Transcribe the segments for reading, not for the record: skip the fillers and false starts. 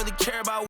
really care about.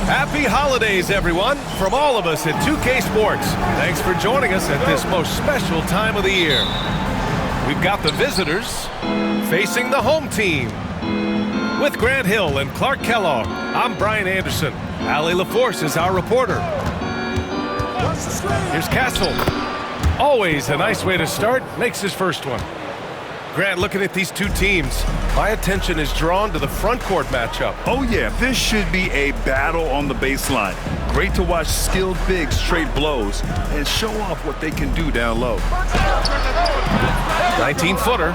Happy holidays, everyone, from all of us at 2K Sports. Thanks for joining us at this most special time of the year. We've got the visitors facing the home team. With Grant Hill and Clark Kellogg, I'm Brian Anderson. Allie LaForce is our reporter. Here's Castle. Always a nice way to start, makes his first one. Grant, looking at these two teams, my attention is drawn to the front court matchup. Oh yeah, this should be a battle on the baseline. great to watch skilled bigs trade blows and show off what they can do down low. 19-footer.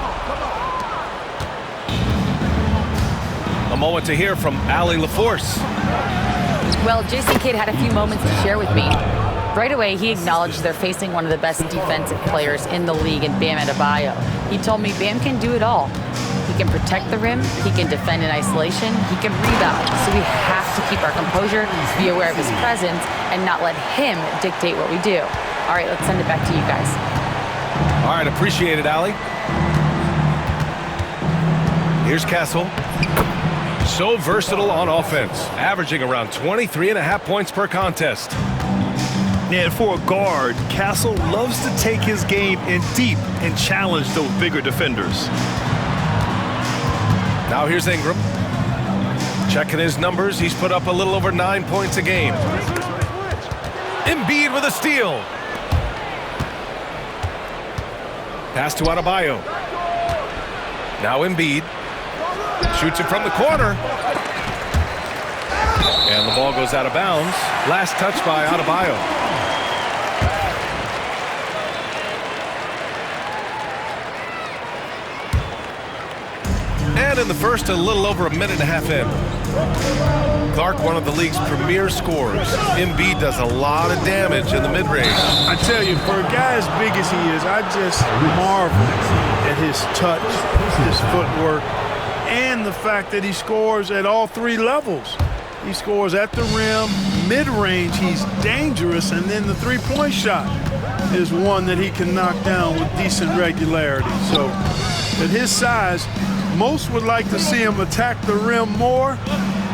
A moment to hear from Allie LaForce. Well, Jason Kidd had a few moments to share with me. Right away, he acknowledged they're facing one of the best defensive players in the league in Bam Adebayo. He told me Bam can do it all. He can protect the rim, he can defend in isolation, he can rebound. So we have to keep our composure, be aware of his presence, and not let him dictate what we do. All right, let's send it back to you guys. All right, appreciate it, Allie. Here's Castle. So versatile on offense, averaging around 23.5 points per contest. And for a guard, Castle loves to take his game in deep and challenge those bigger defenders. Now here's Ingram. Checking his numbers, he's put up a little over 9 points a game. Embiid with a steal. Pass to Adebayo. Now Embiid. Shoots it from the corner. And the ball goes out of bounds. Last touch by Adebayo. And in the first, a little over a minute and a half in. Clark, one of the league's premier scorers. Embiid does a lot of damage in the mid-range. I tell you, for a guy as big as he is, I just marvel at his touch, his footwork, and the fact that he scores at all three levels. He scores at the rim, mid-range, he's dangerous, and then the three-point shot is one that he can knock down with decent regularity. So at his size, most would like to see him attack the rim more,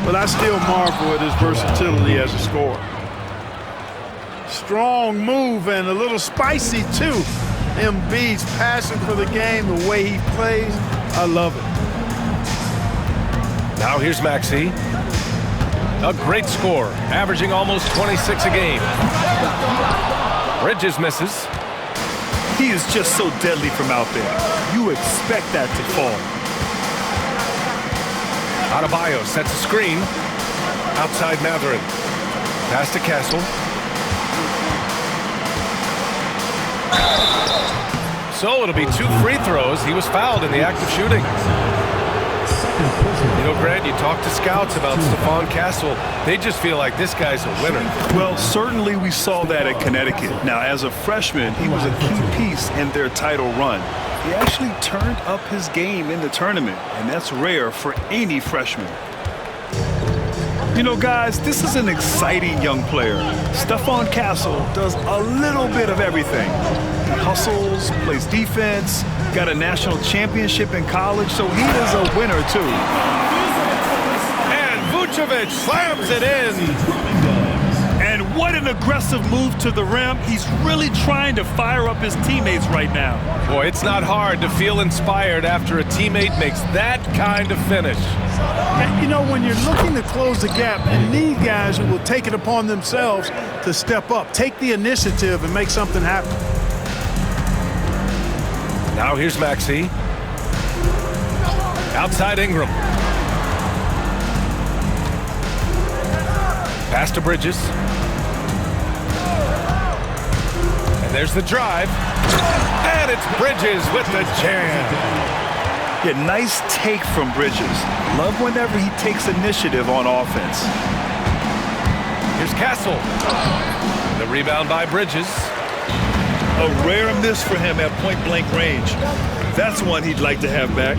but I still marvel at his versatility as a scorer. Strong move and a little spicy too. Embiid's passion for the game, the way he plays, I love it. Now here's Maxey. A great score, averaging almost 26 a game. Bridges misses. He is just so deadly from out there. You expect that to fall. Adebayo sets a screen. Outside Matherin. Pass to Castle. So it'll be 2 free throws. He was fouled in the act of shooting. You know, Grant, you talk to scouts about Stephon Castle. They just feel like this guy's a winner. Well, certainly we saw that at Connecticut. Now, as a freshman, he was a key piece in their title run. He actually turned up his game in the tournament, and that's rare for any freshman. You know, guys, this is an exciting young player. Stephon Castle does a little bit of everything. He hustles, plays defense, got a national championship in college, so he is a winner, too. And Vucevic slams it in. And what an aggressive move to the rim. He's really trying to fire up his teammates right now. Boy, it's not hard to feel inspired after a teammate makes that kind of finish. And, you know, when you're looking to close the gap, you need guys who will take it upon themselves to step up, take the initiative, and make something happen. Now here's Maxey. Outside Ingram. Pass to Bridges. And there's the drive. And it's Bridges with the jam. Yeah, nice take from Bridges. Love whenever he takes initiative on offense. Here's Castle. The rebound by Bridges. A rare miss for him at point-blank range. That's one he'd like to have back.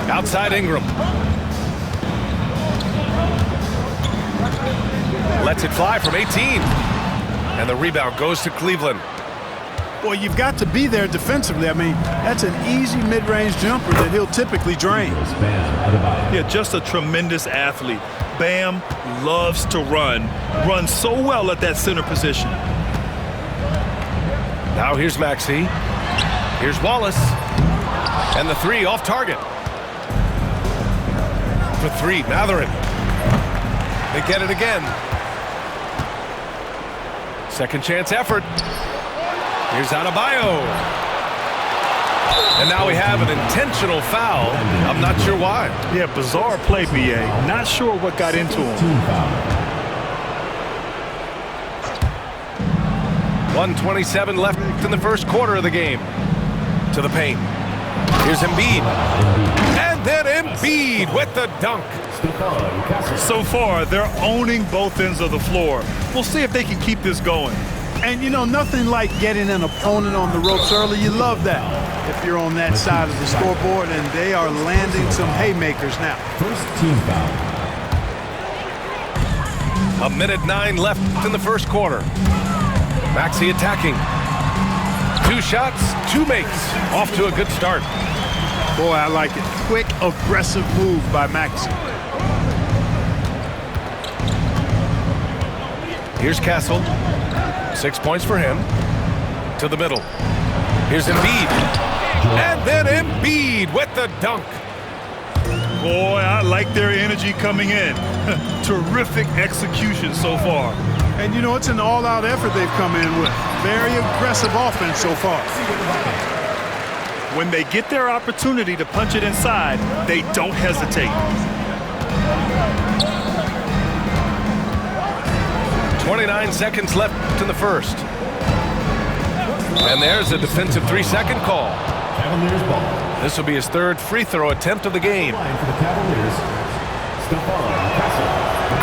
Outside Ingram. Lets it fly from 18. And the rebound goes to Cleveland. Well, you've got to be there defensively. I mean, that's an easy mid-range jumper that he'll typically drain. Yeah, just a tremendous athlete. Bam loves to run so well at that center position. Now here's Maxey. Here's Wallace. And the three off target. For three, Matherin. They get it again. Second chance effort. Here's Adebayo. And now we have an intentional foul. I'm not sure why. Yeah, bizarre play, B.A. Not sure what got into him. 1:27 left in the first quarter of the game. To the paint. Here's Embiid. And then Embiid with the dunk. So far, they're owning both ends of the floor. We'll see if they can keep this going. And, you know, nothing like getting an opponent on the ropes early. You love that if you're on that side of the scoreboard, and they are landing some haymakers now. First team foul. 1:09 left in the first quarter. Maxey attacking. 2 shots, 2 makes. Off to a good start. Boy, I like it. Quick, aggressive move by Maxey. Here's Castle. 6 points for him. To the middle. Here's Embiid. And then Embiid with the dunk. Boy, I like their energy coming in. Terrific execution so far. And, you know, it's an all-out effort they've come in with. Very aggressive offense so far. When they get their opportunity to punch it inside, they don't hesitate. 29 seconds left in the first. And there's a defensive 3-second call. Cavaliers ball. This will be his 3rd free throw attempt of the game. Line for the Cavaliers. Stephon Castle.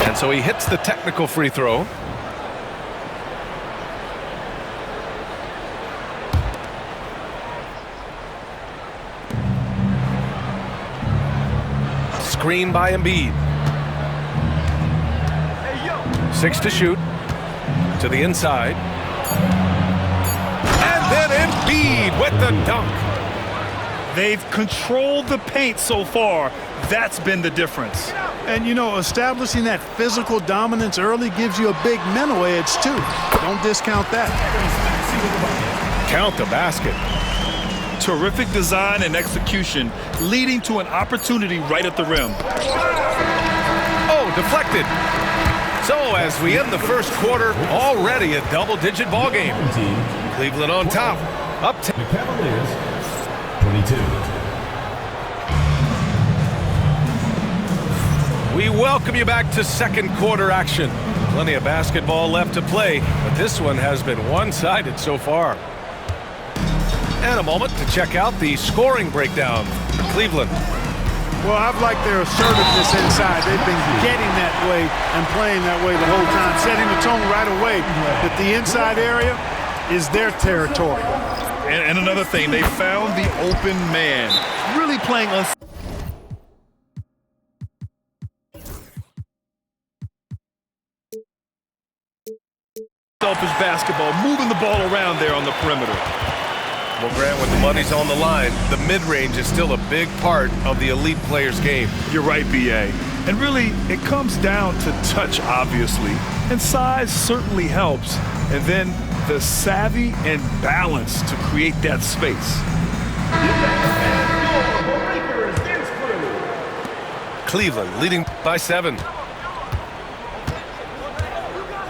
And so he hits the technical free throw. Screen by Embiid. 6 to shoot. To the inside. And then Embiid with the dunk. They've controlled the paint so far. That's been the difference. And, you know, establishing that physical dominance early gives you a big mental edge, too. Don't discount that. Count the basket. Terrific design and execution, leading to an opportunity right at the rim. Oh, deflected. So as we end the first quarter, already a double-digit ball game. Cleveland on top. Up 10. The Cavaliers, 22. We welcome you back to second quarter action. Plenty of basketball left to play, but this one has been one-sided so far. And a moment to check out the scoring breakdown. Cleveland. Well, I've liked their assertiveness inside. They've been getting that way and playing that way the whole time, setting the tone right away that the inside area is their territory. And another thing, they found the open man. Really playing unselfish basketball, moving the ball around there on the perimeter. Well, Grant, when the money's on the line, the mid-range is still a big part of the elite player's game. You're right, B.A. And really, it comes down to touch, obviously. And size certainly helps. And then the savvy and balance to create that space. Cleveland leading by 7.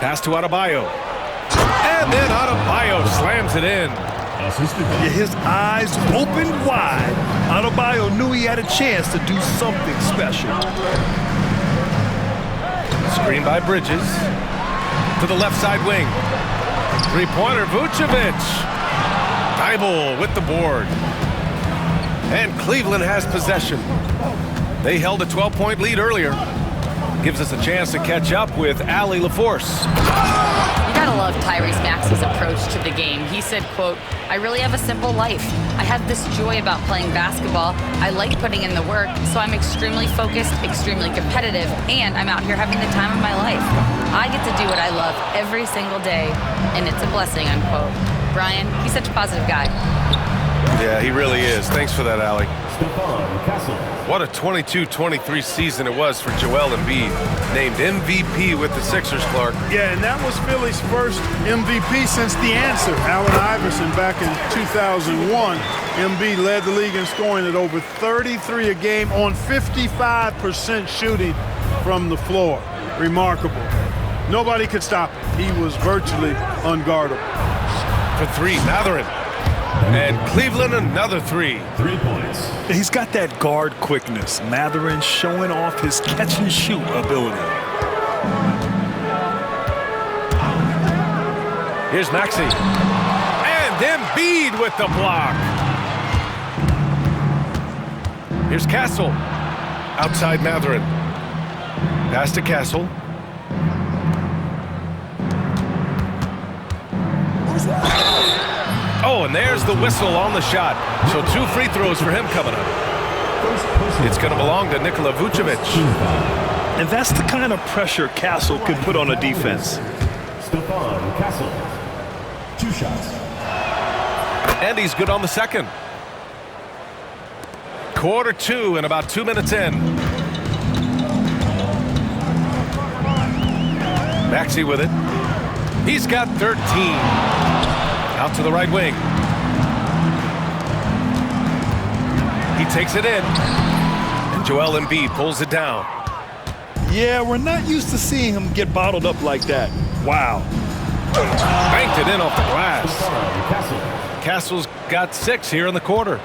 Pass to Adebayo. And then Adebayo slams it in. Yeah, his eyes opened wide. Adebayo knew he had a chance to do something special. Screen by Bridges. To the left side wing. Three-pointer, Vucevic. Thibault with the board. And Cleveland has possession. They held a 12-point lead earlier. Gives us a chance to catch up with Allie LaForce. You gotta love Tyrese Maxey's approach to the game. He said, quote, "I really have a simple life. I have this joy about playing basketball. I like putting in the work, so I'm extremely focused, extremely competitive, and I'm out here having the time of my life. I get to do what I love every single day, and it's a blessing," unquote. Brian, he's such a positive guy. Yeah, he really is. Thanks for that, Allie. Stephon Castle. What a 22-23 season it was for Joel Embiid. Named MVP with the Sixers, Clark. Yeah, and that was Philly's first MVP since the answer, Allen Iverson, back in 2001. Embiid led the league in scoring at over 33 a game on 55% shooting from the floor. Remarkable. Nobody could stop him. He was virtually unguardable. For 3, Mathurin. And Cleveland another 3. 3 points. He's got that guard quickness. Matherin showing off his catch-and-shoot ability. Here's Maxey. And Embiid with the block. Here's Castle. Outside Matherin. Pass to Castle. Oh, and there's the whistle on the shot. So 2 free throws for him coming up. It's going to belong to Nikola Vucevic. And that's the kind of pressure Castle could put on a defense. Stephon Castle. 2 shots. And he's good on the second. Quarter 2 and about 2 minutes in. Maxey with it. He's got 13. Out to the right wing. He takes it in. And Joel Embiid pulls it down. Yeah, we're not used to seeing him get bottled up like that. Wow. Banked it in off the glass. Stephon Castle. Castle's got 6 here in the quarter.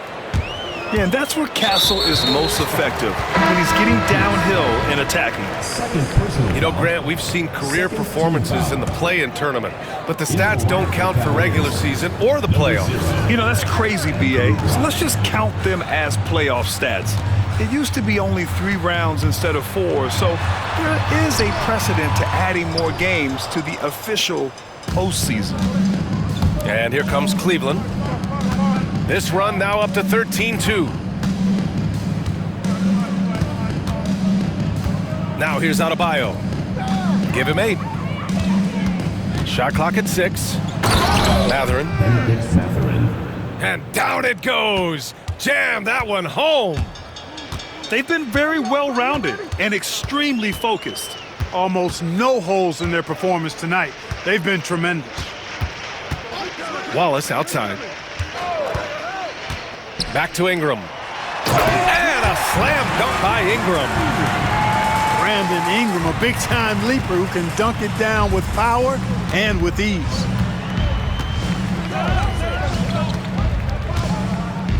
Yeah, and that's where Castle is most effective, when he's getting downhill and attacking. Second personal. You know, Grant, we've seen career performances in the play-in tournament, but the stats don't count for regular season or the playoffs. You know, that's crazy, B.A. So let's just count them as playoff stats. It used to be only 3 rounds instead of 4, so there is a precedent to adding more games to the official postseason. And here comes Cleveland. This run now up to 13-2. Now here's Adebayo. Give him 8. Shot clock at 6. Matherin. Benedict Matherin. And down it goes. Jam that one home. They've been very well-rounded and extremely focused. Almost no holes in their performance tonight. They've been tremendous. Wallace outside. Back to Ingram. And a slam dunk by Ingram. Brandon Ingram, a big-time leaper who can dunk it down with power and with ease.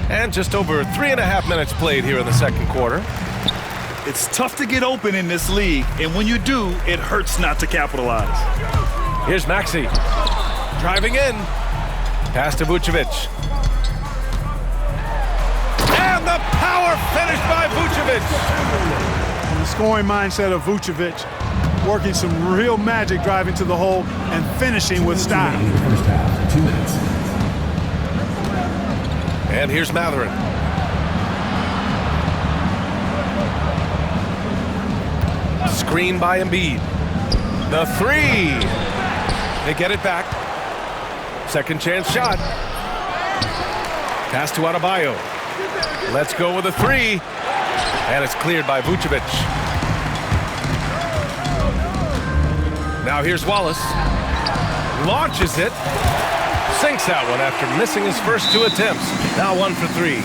And just over 3.5 minutes played here in the second quarter. It's tough to get open in this league, and when you do, it hurts not to capitalize. Here's Maxey. Driving in. Pass to Vucevic. And the power finish by Vucevic. The scoring mindset of Vucevic, working some real magic driving to the hole and finishing with style. In the first half. 2 minutes. And here's Matherin. Screen by Embiid. The 3. They get it back. Second chance shot. Pass to Adebayo. Let's go with a 3. And it's cleared by Vucevic. Now here's Wallace. Launches it. Sinks that one after missing his first 2 attempts. Now 1 for 3.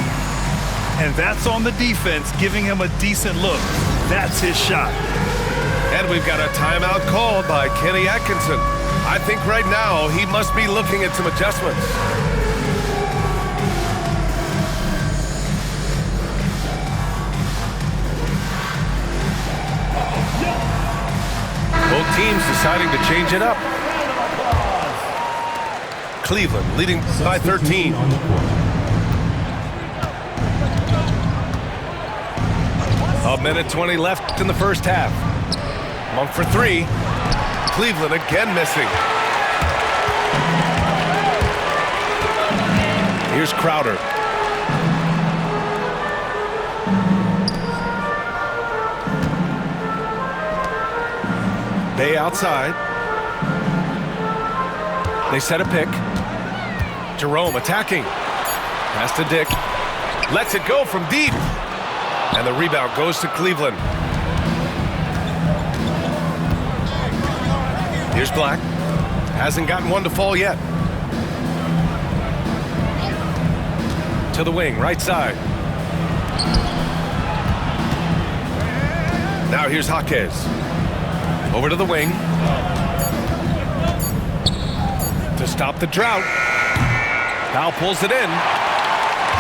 And that's on the defense, giving him a decent look. That's his shot. And we've got a timeout called by Kenny Atkinson. I think right now he must be looking at some adjustments. Both teams deciding to change it up. Cleveland leading by 13. On the court. A minute 20 left in the first half. Monk for 3. Cleveland again missing. Here's Crowder. Bay outside. They set a pick. Jerome attacking. Pass to Dick. Lets it go from deep. And the rebound goes to Cleveland. Here's Black. Hasn't gotten one to fall yet. To the wing, right side. Now here's Jaquez. Over to the wing. To stop the drought. Now pulls it in.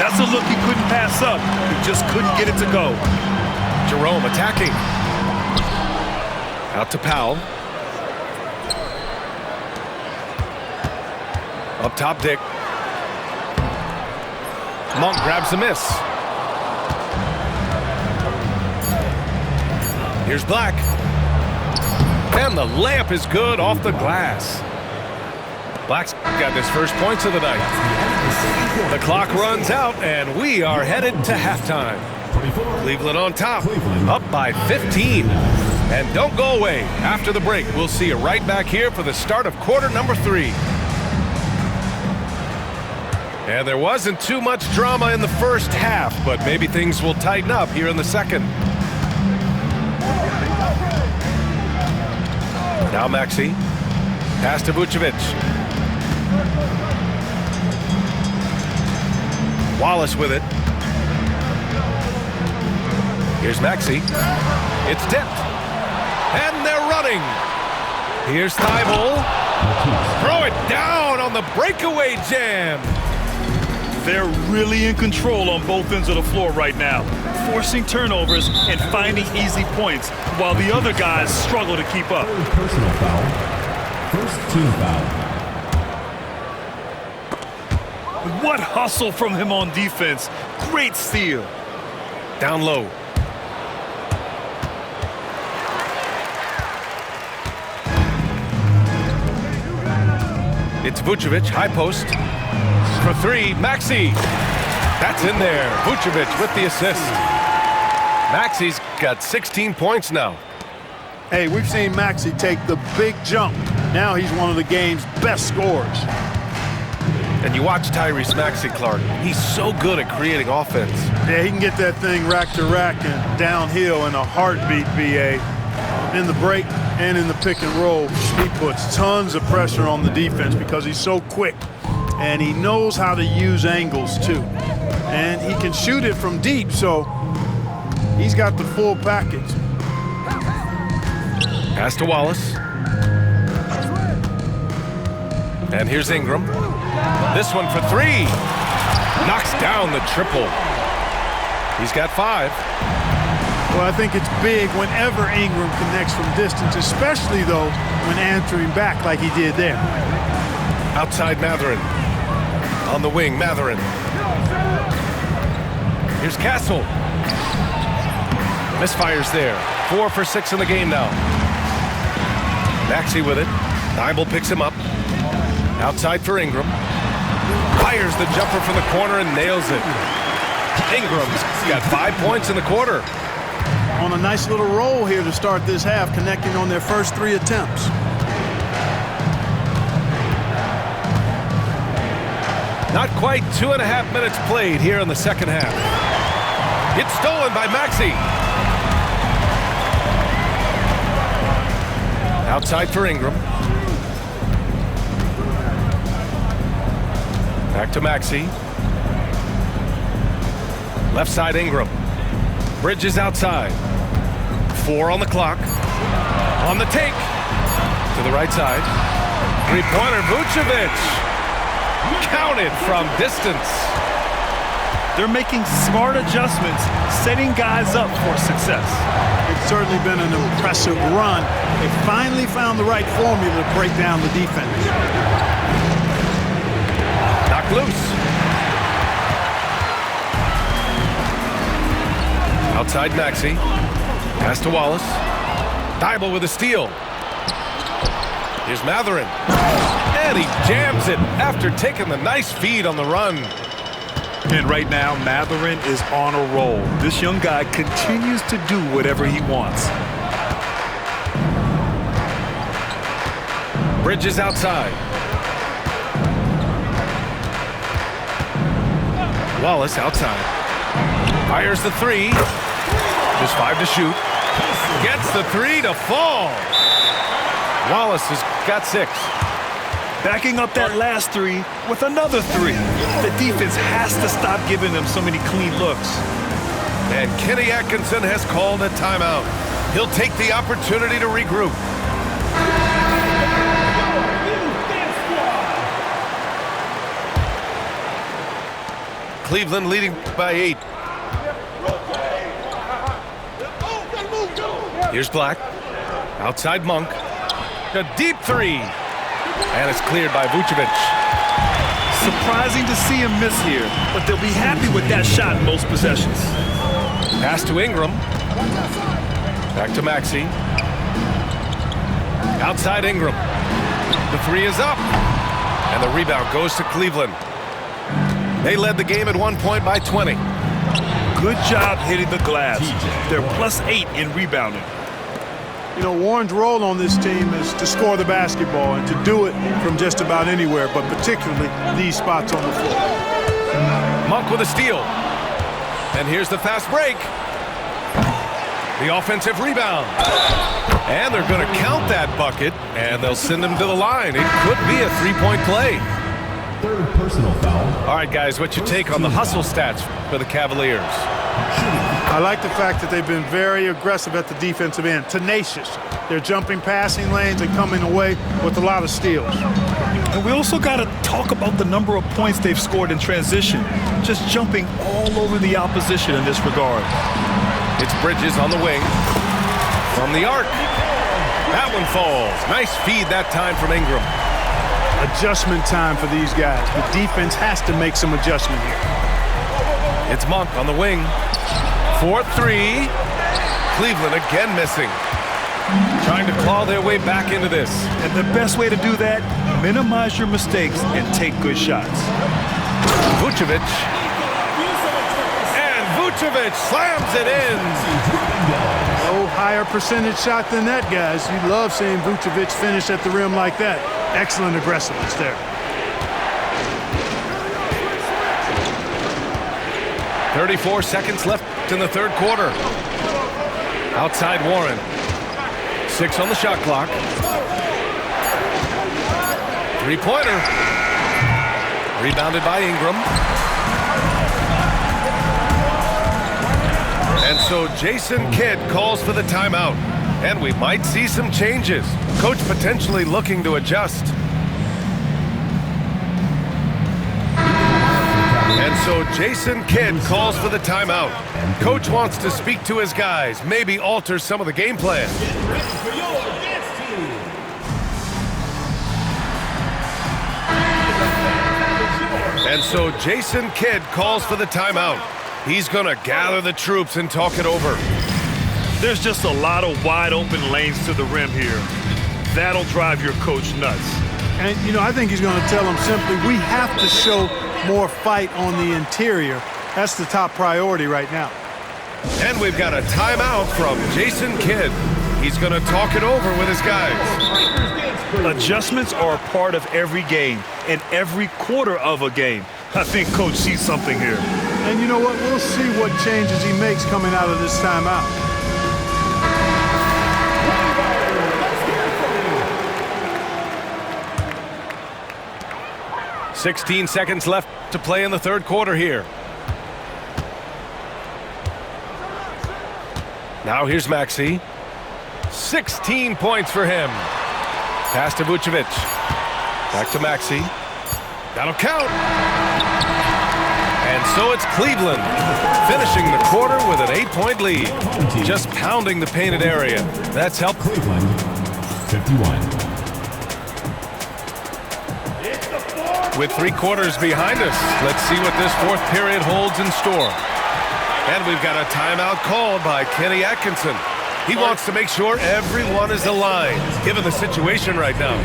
That's a look he couldn't pass up. He just couldn't get it to go. Jerome attacking. Out to Powell. Up top, Dick. Monk grabs the miss. Here's Black. And the layup is good off the glass. Black's got his first points of the night. The clock runs out, and we are headed to halftime. Cleveland on top, up by 15. And don't go away. After the break, we'll see you right back here for the start of quarter number 3. And there wasn't too much drama in the first half, but maybe things will tighten up here in the second. Now Maxey. Pass to Vucevic. Wallace with it. Here's Maxey. It's tipped. And they're running. Here's Thibault. Throw it down on the breakaway jam. They're really in control on both ends of the floor right now, forcing turnovers and finding easy points while the other guys struggle to keep up. Personal foul. First team foul. What hustle from him on defense. Great steal. Down low. It's Vucevic, high post. For 3, Maxey. That's in there. Vucevic with the assist. Maxey's got 16 points now. Hey, we've seen Maxey take the big jump. Now he's one of the game's best scorers. And you watch Tyrese Maxey, Clark. He's so good at creating offense. Yeah, he can get that thing rack to rack and downhill in a heartbeat, BA. In the break and in the pick and roll, he puts tons of pressure on the defense because he's so quick. And he knows how to use angles, too. And he can shoot it from deep, so he's got the full package. Pass to Wallace. And here's Ingram. This one for 3. Knocks down the triple. He's got 5. Well, I think it's big whenever Ingram connects from distance, especially, though, when answering back like he did there. Outside Matherin. On the wing, Matherin. Here's Castle. Misfires there. 4 for 6 in the game now. Maxey with it. Thibault picks him up. Outside for Ingram. Fires the jumper from the corner and nails it. Ingram's got 5 points in the quarter. On a nice little roll here to start this half, connecting on their first 3 attempts. Not quite 2.5 minutes played here in the second half. It's stolen by Maxey. Outside for Ingram. Back to Maxey. Left side Ingram. Bridges outside. 4 on the clock. On the take. To the right side. Three-pointer Vucevic. Counted from distance. They're making smart adjustments, setting guys up for success. It's certainly been an impressive run. They finally found the right formula to break down the defense. Knocked loose. Outside Maxey. Pass to Wallace. Thibault with a steal. Here's Matherin. And he jams it after taking the nice feed on the run. And right now, Matherin is on a roll. This young guy continues to do whatever he wants. Bridges outside. Wallace outside. Fires the 3. Just 5 to shoot. Gets the 3 to fall. Wallace has got 6. Backing up that last 3 with another 3. The defense has to stop giving them so many clean looks. And Kenny Atkinson has called a timeout. He'll take the opportunity to regroup. Cleveland leading by 8. Here's Black. Outside Monk. A deep three. And it's cleared by Vucevic. Surprising to see him miss here, but they'll be happy with that shot in most possessions. Pass to Ingram. Back to Maxey. Outside Ingram. The three is up. And the rebound goes to Cleveland. They led the game at one point by 20. Good job hitting the glass. They're +8 in rebounding. You know, Warren's role on this team is to score the basketball and to do it from just about anywhere, but particularly these spots on the floor. Monk with a steal. And here's the fast break. The offensive rebound. And they're going to count that bucket, and they'll send him to the line. It could be a three-point play. Third personal foul. All right, guys, what's your take on the hustle stats for the Cavaliers? I like the fact that they've been very aggressive at the defensive end, tenacious. They're jumping passing lanes and coming away with a lot of steals. And we also got to talk about the number of points they've scored in transition, just jumping all over the opposition in this regard. It's Bridges on the wing. From the arc. That one falls. Nice feed that time from Ingram. Adjustment time for these guys. The defense has to make some adjustment here. It's Monk on the wing. 4-3. Cleveland again missing. Trying to claw their way back into this. And the best way to do that, minimize your mistakes and take good shots. Vucevic. And Vucevic slams it in. No higher percentage shot than that, guys. You love seeing Vucevic finish at the rim like that. Excellent aggressiveness there. 34 seconds left in the third quarter. Outside Warren. 6 on the shot clock. Three-pointer. Rebounded by Ingram. And so Jason Kidd calls for the timeout. And we might see some changes. Coach potentially looking to adjust. And so Jason Kidd calls for the timeout. Coach wants to speak to his guys, maybe alter some of the game plan. And so Jason Kidd calls for the timeout. He's going to gather the troops and talk it over. There's just a lot of wide open lanes to the rim here. That'll drive your coach nuts. And, you know, I think he's going to tell them simply, we have to show more fight on the interior. That's the top priority right now. And we've got a timeout from Jason Kidd. He's going to talk it over with his guys. Adjustments are a part of every game and every quarter of a game. I think Coach sees something here. And you know what? We'll see what changes he makes coming out of this timeout. "16 seconds left to play in the third quarter here. Now here's Maxey. 16 points for him. Pass to Vucevic. Back to Maxey. That'll count. And so it's Cleveland finishing the quarter with an 8-point lead. Just pounding the painted area. That's helped. Cleveland, 51. With 3 quarters behind us, let's see what this fourth period holds in store. And we've got a timeout called by Kenny Atkinson. He wants to make sure everyone is aligned, given the situation right now.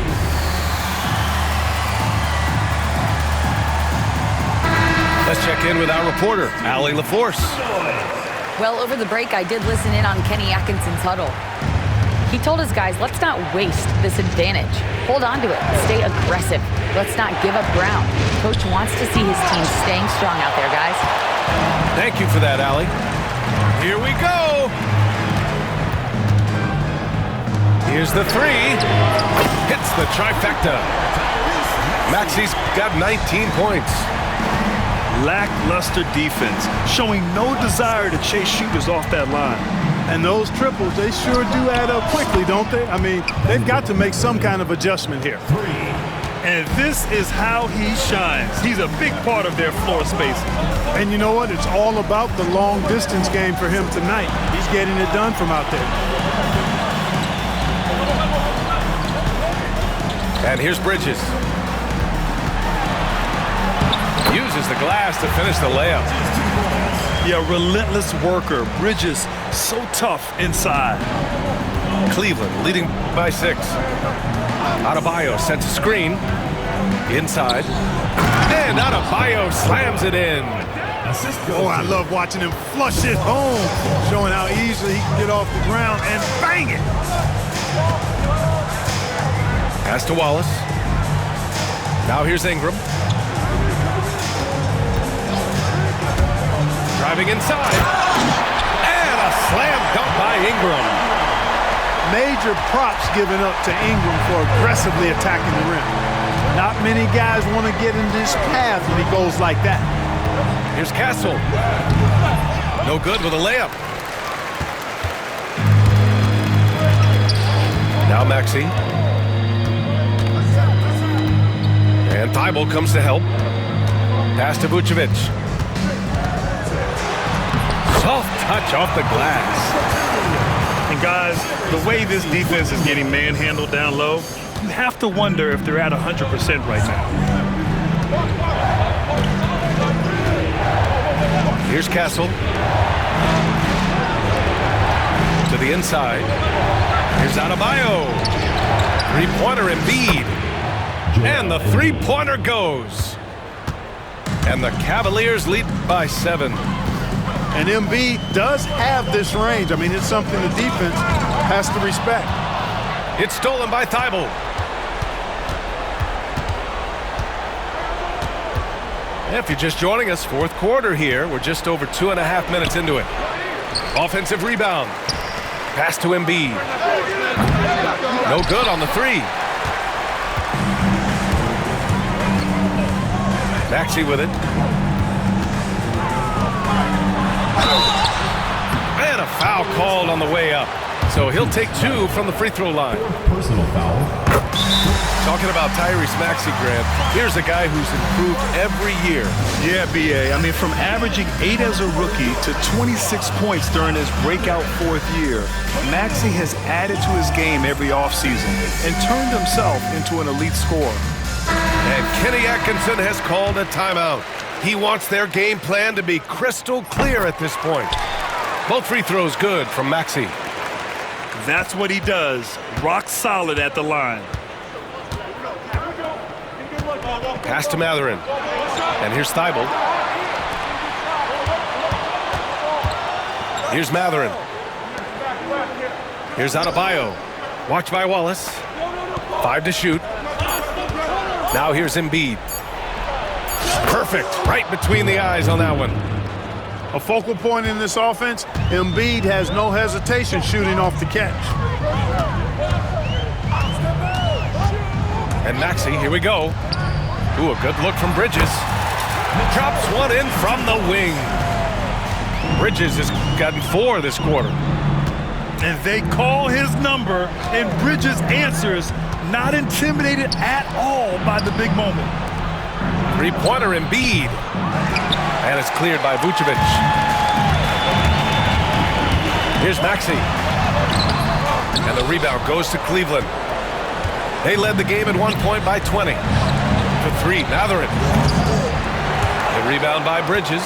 Let's check in with our reporter, Allie LaForce. Well, over the break, I did listen in on Kenny Atkinson's huddle. He told his guys, let's not waste this advantage. Hold on to it. Stay aggressive. Let's not give up ground. Coach wants to see his team staying strong out there, guys. Thank you for that, Allie. Here we go. Here's the three. Hits the trifecta. Maxey's got 19 points. Lackluster defense, showing no desire to chase shooters off that line. And those triples, they sure do add up quickly, don't they? I mean, they've got to make some kind of adjustment here. And this is how he shines. He's a big part of their floor spacing. And you know what? It's all about the long distance game for him tonight. He's getting it done from out there. And here's Bridges. Uses the glass to finish the layup. Yeah, relentless worker. Bridges, so tough inside. Cleveland leading by 6. Adebayo sets a screen. Inside. And Adebayo slams it in. Oh, I love watching him flush it home, showing how easily he can get off the ground and bang it. Pass to Wallace. Now here's Ingram. Driving inside. And a slam dunk by Ingram. Major props given up to Ingram for aggressively attacking the rim. Not many guys want to get in this path when he goes like that. Here's Castle. No good with a layup. Now Maxey. And Thibault comes to help. Pass to Vucevic. Soft touch off the glass. And guys, the way this defense is getting manhandled down low, you have to wonder if they're at 100% right now. Here's Castle. To the inside. Here's Adebayo. Three-pointer Embiid. And the three-pointer goes. And the Cavaliers lead by 7. And Embiid does have this range. I mean, it's something the defense has to respect. It's stolen by Thibault. If you're just joining us, fourth quarter here. We're just over 2.5 minutes into it. Offensive rebound. Pass to Embiid. No good on the 3. Maxey with it. And a foul called on the way up. So he'll take 2 from the free throw line. Personal foul. Talking about Tyrese Maxey, Grant, here's a guy who's improved every year. Yeah, B.A. I mean, from averaging 8 as a rookie to 26 points during his breakout 4th year, Maxey has added to his game every offseason and turned himself into an elite scorer. And Kenny Atkinson has called a timeout. He wants their game plan to be crystal clear at this point. Both free throws good from Maxey. That's what he does. Rock solid at the line. Pass to Matherin. And here's Thibault. Here's Matherin. Here's Adebayo. Watched by Wallace. 5 to shoot. Now here's Embiid. Perfect. Right between the eyes on that one. A focal point in this offense, Embiid has no hesitation shooting off the catch. And Maxey, here we go. Ooh, a good look from Bridges. Drops one in from the wing. Bridges has gotten 4 this quarter. And they call his number, and Bridges answers, not intimidated at all by the big moment. Three-pointer Embiid. And it's cleared by Vucevic. Here's Maxey. And the rebound goes to Cleveland. They led the game at one point by 20. For 3, Matherin. The rebound by Bridges.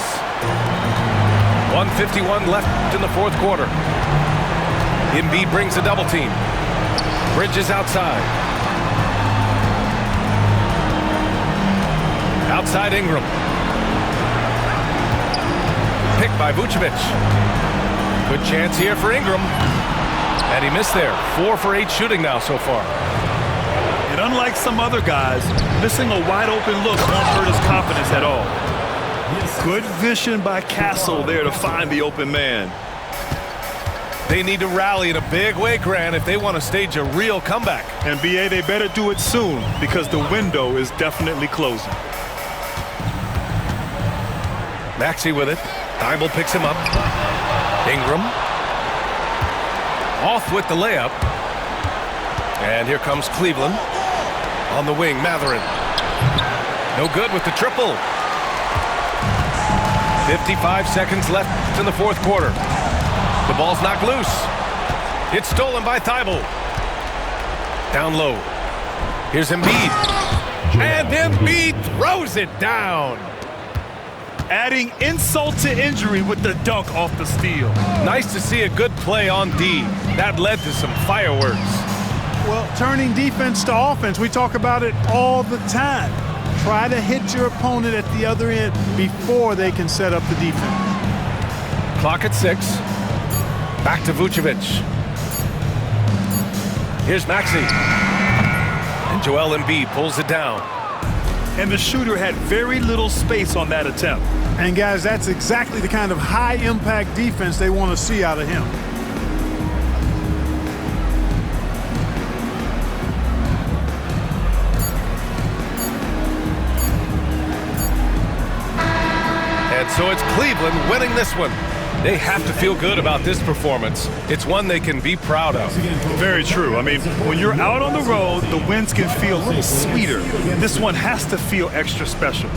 1:51 left in the fourth quarter. Embiid brings a double team. Bridges outside. Outside Ingram. Picked by Vucevic. Good chance here for Ingram. And he missed there. 4 for 8 shooting now so far. And unlike some other guys, missing a wide open look won't hurt his confidence at all. Good vision by Castle there to find the open man. They need to rally in a big way, Grant, if they want to stage a real comeback. And B.A., they better do it soon because the window is definitely closing. Maxey with it. Thibault picks him up. Ingram. Off with the layup. And here comes Cleveland. On the wing, Matherin. No good with the triple. 55 seconds left in the fourth quarter. The ball's knocked loose. It's stolen by Thibault. Down low. Here's Embiid. And Embiid throws it down. Adding insult to injury with the dunk off the steal. Nice to see a good play on D. That led to some fireworks. Well, turning defense to offense, we talk about it all the time. Try to hit your opponent at the other end before they can set up the defense. Clock at 6. Back to Vucevic. Here's Maxey. And Joel Embiid pulls it down. And the shooter had very little space on that attempt. And guys, that's exactly the kind of high-impact defense they want to see out of him. And so it's Cleveland winning this one. They have to feel good about this performance. It's one they can be proud of. Very true. I mean, when you're out on the road, the wins can feel a little sweeter. This one has to feel extra special.